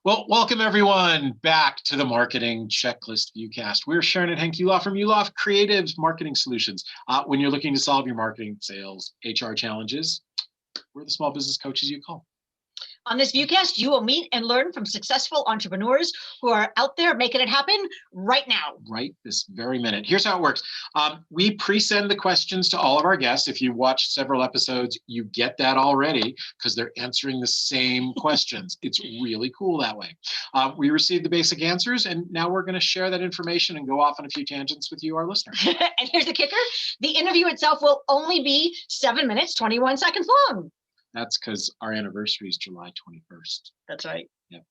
Well, welcome everyone back to the Marketing Checklist Viewcast. We're Sharon and Hank Yuloff from Yuloff Creatives Marketing Solutions. When you're looking to solve your marketing, sales, HR challenges, we're the small business coaches you call. On this viewcast, you will meet and learn from successful entrepreneurs who are out there making it happen right now. Right this very minute. Here's how it works. We pre-send the questions to all of our guests. If you watch several episodes, you get that already because they're answering the same questions. It's really cool that way. We receive the basic answers, and now we're going to share that information and go off on a few tangents with you, our listeners. And here's the kicker. The interview itself will only be 7 minutes, 21 seconds long. That's because our anniversary is July 21st. That's right. Yep.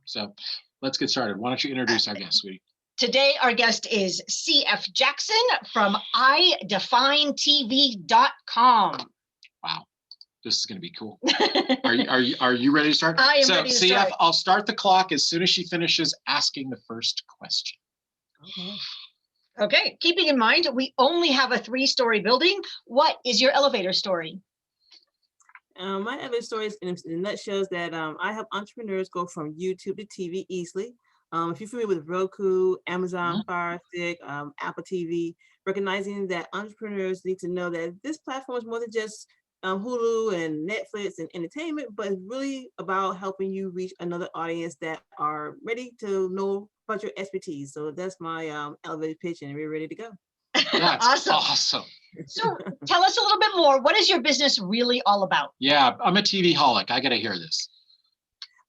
So let's get started. Why don't you introduce our guest, sweetie? Today, our guest is CF Jackson from iDefineTV.com. Wow. This is going to be cool. Are you ready to start? I am ready to start. CF, I'll start the clock as soon as she finishes asking the first question. Okay. Keeping in mind, we only have a 3-story building. What is your elevator story? My other story is in a nutshell is that I help entrepreneurs go from YouTube to TV easily. If you're familiar with Roku, Amazon Fire Stick, Apple TV, recognizing that entrepreneurs need to know that this platform is more than just Hulu and Netflix and entertainment, but it's really about helping you reach another audience that are ready to know about your expertise. So that's my elevator pitch, and we're ready to go. That's awesome. So tell us a little bit more. What is your business really all about? Yeah, I'm a TV holic. I got to hear this.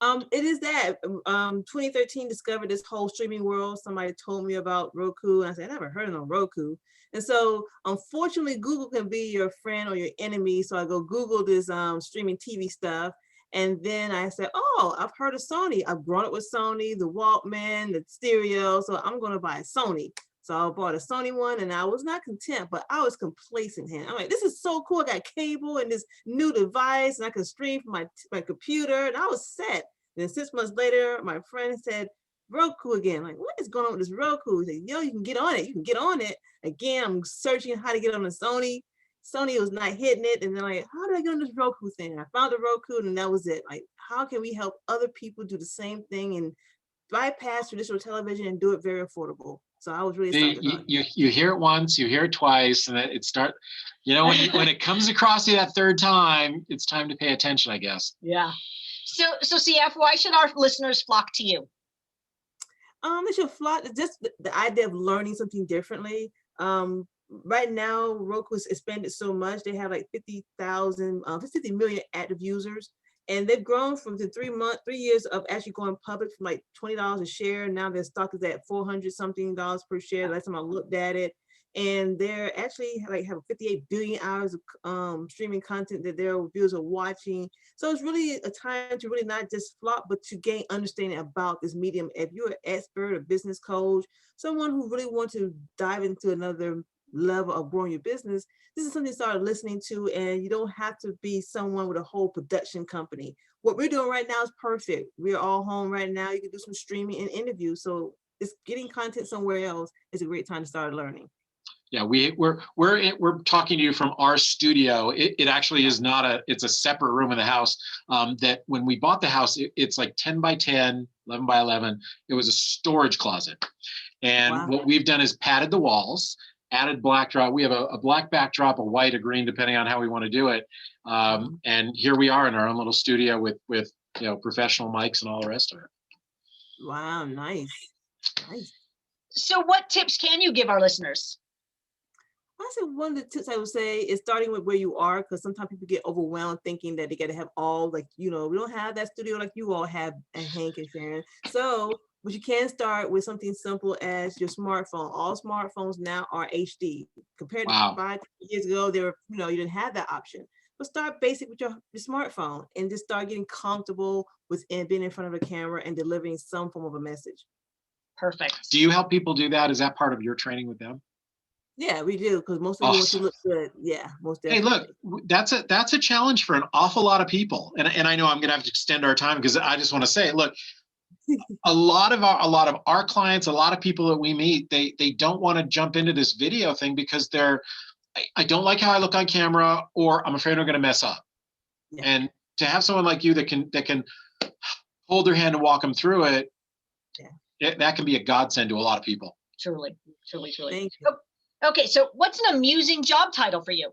It is that 2013 discovered this whole streaming world. Somebody told me about Roku, and I said, I never heard of no Roku. And so unfortunately, Google can be your friend or your enemy. So I go Google this streaming TV stuff. And then I said, oh, I've heard of Sony. I've grown up with Sony, the Walkman, the stereo. So I'm going to buy a Sony. So I bought a Sony one, and I was not content, but I was complacent. I'm like, this is so cool. I got cable and this new device, and I can stream from my computer, and I was set. And then 6 months later, my friend said, Roku again. I'm like, what is going on with this Roku? He said, yo, you can get on it. You can get on it. Again, I'm searching how to get on the Sony. Sony was not hitting it. And then like, how do I get on this Roku thing? I found the Roku, and that was it. Like, how can we help other people do the same thing and bypass traditional television and do it very affordable? So I was really excited. You hear it once, you hear it twice, and it start. When it comes across you that third time, it's time to pay attention, I guess. Yeah. So CF, why should our listeners flock to you? They should flock. Just the idea of learning something differently. Right now, Roku has expanded so much. They have like 50 million active users. And they've grown from the 3 years of actually going public from like $20 a share. Now their stock is at $400 something per share. Last time I looked at it. And they're actually have 58 billion hours of streaming content that their viewers are watching. So it's really a time to really not just flop, but to gain understanding about this medium. If you're an expert, a business coach, someone who really wants to dive into another level of growing your business, this is something to start listening to, and you don't have to be someone with a whole production company. What we're doing right now is perfect. We're all home right now. You can do some streaming and interviews. So it's getting content somewhere else is a great time to start learning. Yeah, we're talking to you from our studio. It actually is it's a separate room in the house. That when we bought the house, it's like 10 by 10, 11 by 11. It was a storage closet. And What we've done is padded the walls, added black drop. We have a black backdrop, a white, a green, depending on how we want to do it. And here we are in our own little studio with professional mics and all the rest of it. Wow, nice. So what tips can you give our listeners? I said one of the tips I would say is starting with where you are, because sometimes people get overwhelmed thinking that they got to have all, we don't have that studio like you all have, and Hank and Sharon. So, but you can start with something simple as your smartphone. All smartphones now are HD. Compared to 5 years ago, they were, you didn't have that option. But start basic with your smartphone and just start getting comfortable with being in front of a camera and delivering some form of a message. Perfect. Do you help people do that? Is that part of your training with them? Yeah, we do, because most of them want to look good. Yeah, most definitely. Hey, look, that's a challenge for an awful lot of people, and I know I'm going to have to extend our time because I just want to say, look, a lot of our clients, a lot of people that we meet, they don't want to jump into this video thing because I don't like how I look on camera, or I'm afraid I'm going to mess up. Yeah. And to have someone like you that can hold their hand and walk them through it, Yeah. that can be a godsend to a lot of people. Truly, truly, truly. Thank you. Okay, so what's an amusing job title for you?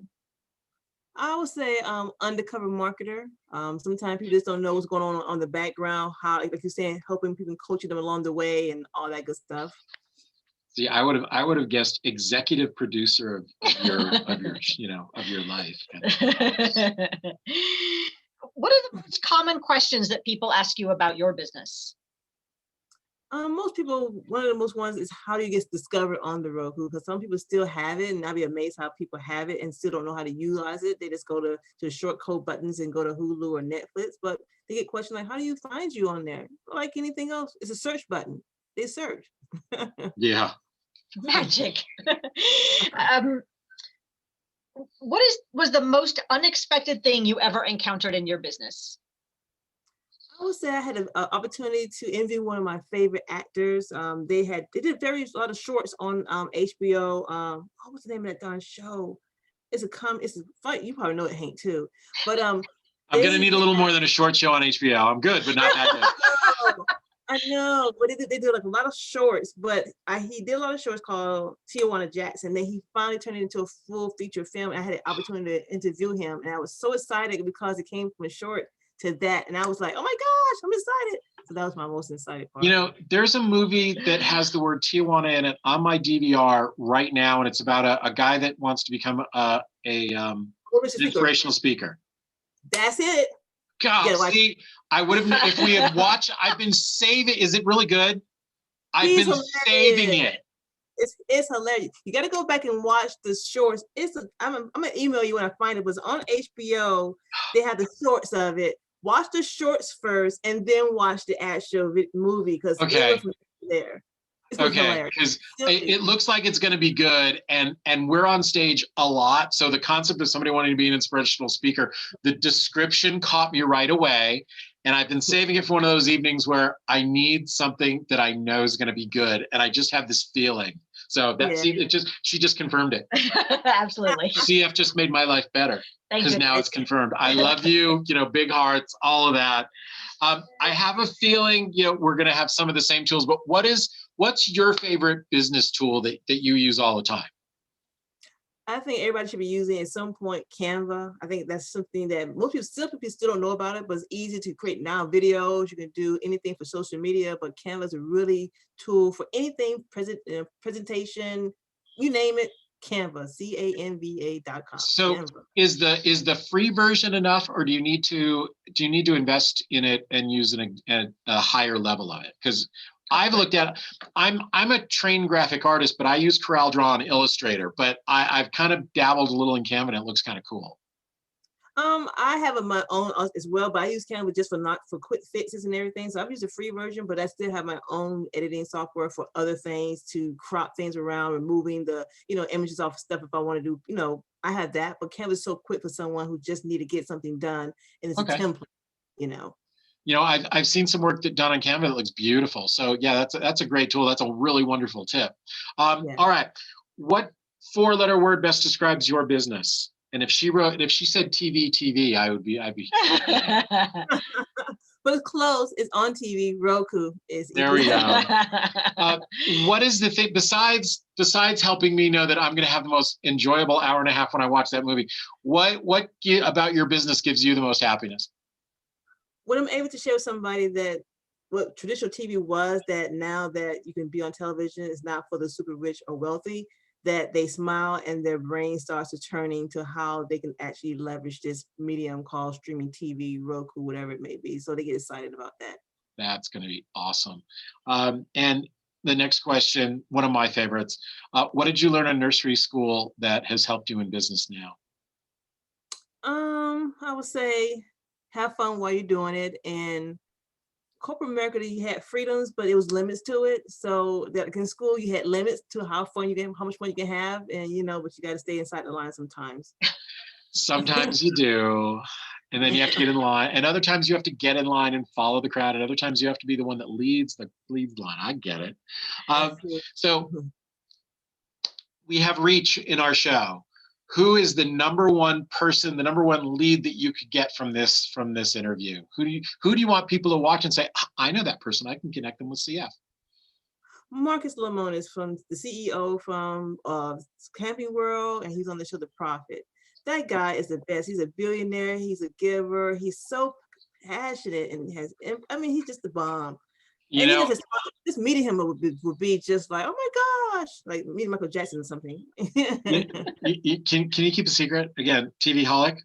I would say undercover marketer. Sometimes people just don't know what's going on the background, how, like you're saying, helping people, coaching them along the way and all that good stuff. See, I would have guessed executive producer of your of your life. What are the most common questions that people ask you about your business? Most people, one of the most ones is how do you get discovered on the Roku? Because some people still have it, and I'd be amazed how people have it and still don't know how to utilize it. They just go to the short code buttons and go to Hulu or Netflix, but they get questions like, how do you find you on there? Like anything else, it's a search button. They search. Yeah. Magic. Was the most unexpected thing you ever encountered in your business? I would say I had an opportunity to interview one of my favorite actors. They did a lot of shorts on HBO. What was the name of that darn show? It's a fight. You probably know it, Hank, too. But I'm gonna need a little more than a short show on HBO. I'm good, but not that good. I know, but they did like a lot of shorts. But he did a lot of shorts called Tijuana Jackson. Then he finally turned it into a full feature film. I had the opportunity to interview him, and I was so excited because it came from a short to that, and I was like, oh my gosh, I'm excited. So that was my most excited part. You know, there's a movie that has the word Tijuana in it on my DVR right now, and it's about a guy that wants to become an inspirational speaker. That's it. God, see, I would have, if we had watched, I've been saving. Is it really good? I've been saving it. It's hilarious. You got to go back and watch the shorts. I'm gonna email you when I find it. It was on HBO. They have the shorts of it. Watch the shorts first, and then watch the actual movie because okay, there. Okay, because it looks like it's going to be good, and we're on stage a lot. So the concept of somebody wanting to be an inspirational speaker, the description caught me right away, and I've been saving it for one of those evenings where I need something that I know is going to be good, and I just have this feeling. So she just confirmed it. Absolutely. CF just made my life better because now it's confirmed. I love you. Big hearts, all of that. I have a feeling we're going to have some of the same tools, but what's your favorite business tool that you use all the time? I think everybody should be using at some point Canva. I think that's something that most people still don't know about it, but it's easy to create now videos. You can do anything for social media, but Canva is a really tool for anything, presentation, you name it. Canva, Canva.com. So Canva. is the free version enough, or do you need to invest in it and use a higher level of it? Because I've looked at, I'm a trained graphic artist, but I use CorelDRAW and Illustrator, but I've kind of dabbled a little in Canva and it looks kind of cool. I have my own as well, but I use Canva just for quick fixes and everything. So I've used a free version, but I still have my own editing software for other things, to crop things around, removing the images off stuff if I want to do. I have that, but Canva is so quick for someone who just need to get something done, and it's a template. I've seen some work done on Canva that looks beautiful. So yeah, that's a great tool. That's a really wonderful tip. All right, what 4-letter word best describes your business? And if she said TV, I'd be. But it's close. It's on TV. Roku is. There we go. What is the thing besides helping me know that I'm going to have the most enjoyable hour and a half when I watch that movie? What about your business gives you the most happiness? When I'm able to share with somebody that what traditional TV was, that now that you can be on television is not for the super rich or wealthy, that they smile and their brain starts to turning to how they can actually leverage this medium called streaming TV, Roku, whatever it may be. So they get excited about that. That's going to be awesome. And the next question, one of my favorites, what did you learn in nursery school that has helped you in business now? I would say have fun while you're doing it. And corporate America, you had freedoms, but it was limits to it. So that in school, you had limits to how much fun you can have, and but you got to stay inside the line sometimes. Sometimes you do, and then you have to get in line, and other times you have to get in line and follow the crowd, and other times you have to be the one that leads the line. I get it. So we have Reach in our show. who is the number one person, the number one lead that you could get from this interview? Who do you want people to watch and say, I know that person, I can connect them with CF? Marcus Lamont is from the CEO from Camping World, and he's on the show The Prophet. That guy is the best. He's a billionaire. He's a giver. He's so passionate and he's just the bomb. You know, just meeting him would be just like, oh my gosh, like meeting Michael Jackson or something. can you keep a secret? Again, TV holic.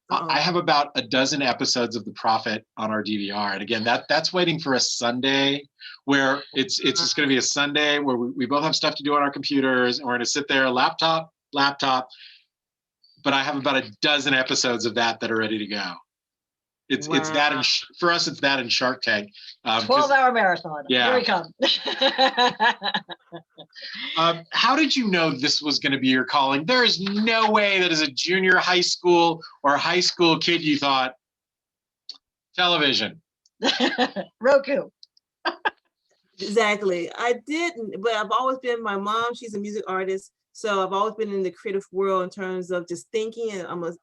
I have about a dozen episodes of The Prophet on our DVR, and again, that's waiting for a Sunday where it's just going to be a Sunday where we both have stuff to do on our computers, and we're going to sit there, laptop. But I have about a dozen episodes of that are ready to go. It's that for us. It's that in Shark Tank. 12-hour marathon. Yeah. Here we come. How did you know this was going to be your calling? There is no way that as a junior high school or high school kid you thought television. Roku. Exactly. I didn't, but I've always been, my mom, she's a music artist. So I've always been in the creative world in terms of just thinking, and I'm an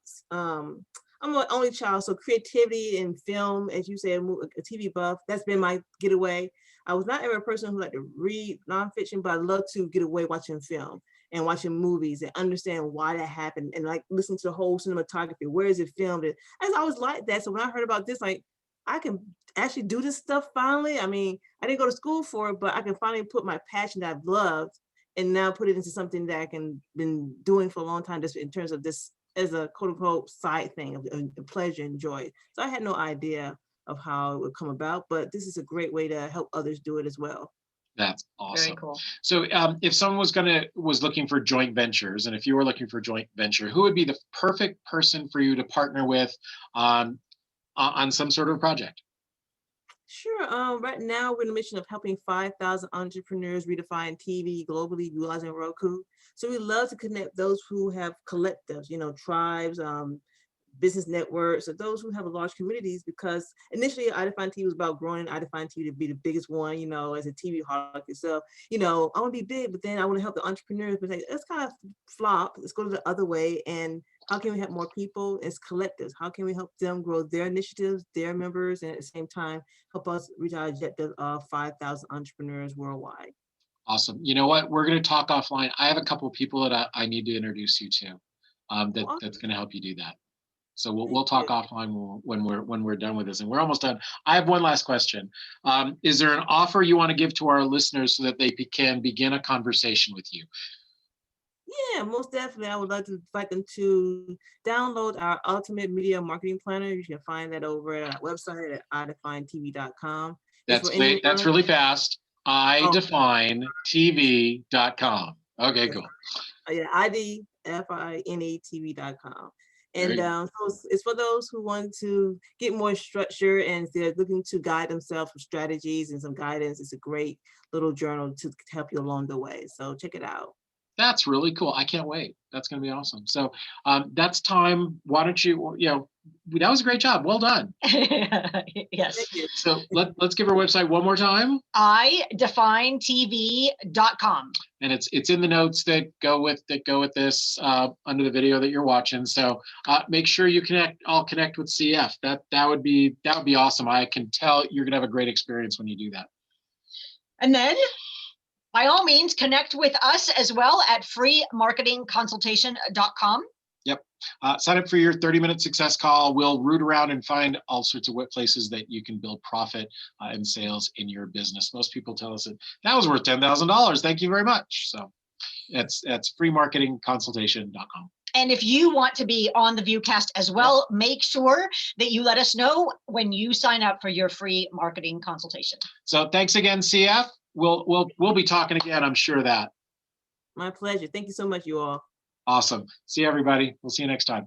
only child, so creativity in film, as you say, a TV buff, that's been my getaway. I was not ever a person who liked to read nonfiction, but I love to get away watching film and watching movies and understand why that happened, and like listen to the whole cinematography. Where is it filmed? And I always liked that. So when I heard about this, like, I can actually do this stuff finally. I mean, I didn't go to school for it, but I can finally put my passion that I've loved and now put it into something that I can been doing for a long time, just in terms of this as a quote unquote side thing of pleasure and joy. So I had no idea of how it would come about, but this is a great way to help others do it as well. That's awesome. Very cool. So if someone was looking for joint ventures, and if you were looking for joint venture, who would be the perfect person for you to partner with on some sort of project? Sure. Right now, we're in the mission of helping 5,000 entrepreneurs redefine TV globally utilizing Roku. So we love to connect those who have collectives, tribes, business networks, or those who have large communities, because initially I Define TV was about growing I Define TV to be the biggest one, as a TV hawk itself. I want to be big, but then I want to help the entrepreneurs, but let's kind of flop. Let's go to the other way. And how can we help more people as collectives? How can we help them grow their initiatives, their members, and at the same time, help us reach our objective of 5,000 entrepreneurs worldwide? Awesome. You know what? We're going to talk offline. I have a couple of people that I need to introduce you to that's going to help you do that. So we'll talk offline when we're done with this, and we're almost done. I have one last question. Is there an offer you want to give to our listeners so that they can begin a conversation with you? Yeah, most definitely. I would like to invite them to download our Ultimate Media Marketing Planner. You can find that over at our website at iDefineTV.com. That's really fast. iDefineTV.com. Okay, cool. Yeah, IDFINETV.com. And so it's for those who want to get more structure and they're looking to guide themselves with strategies and some guidance. It's a great little journal to help you along the way. So check it out. That's really cool. I can't wait. That's going to be awesome. So that's time. Why don't you, that was a great job. Well done. Yes. So let's give our website one more time. iDefineTV.com. And it's in the notes that go with this under the video that you're watching. So make sure you I'll connect with CF. That would be awesome. I can tell you're going to have a great experience when you do that. And then, by all means, connect with us as well at freemarketingconsultation.com. Yep. Sign up for your 30-minute success call. We'll root around and find all sorts of places that you can build profit and sales in your business. Most people tell us that was worth $10,000. Thank you very much. So that's freemarketingconsultation.com. And if you want to be on the Viewcast as well, make sure that you let us know when you sign up for your free marketing consultation. So thanks again, CF. We'll be talking again, I'm sure of that. My pleasure. Thank you so much, you all. Awesome. See you, everybody. We'll see you next time.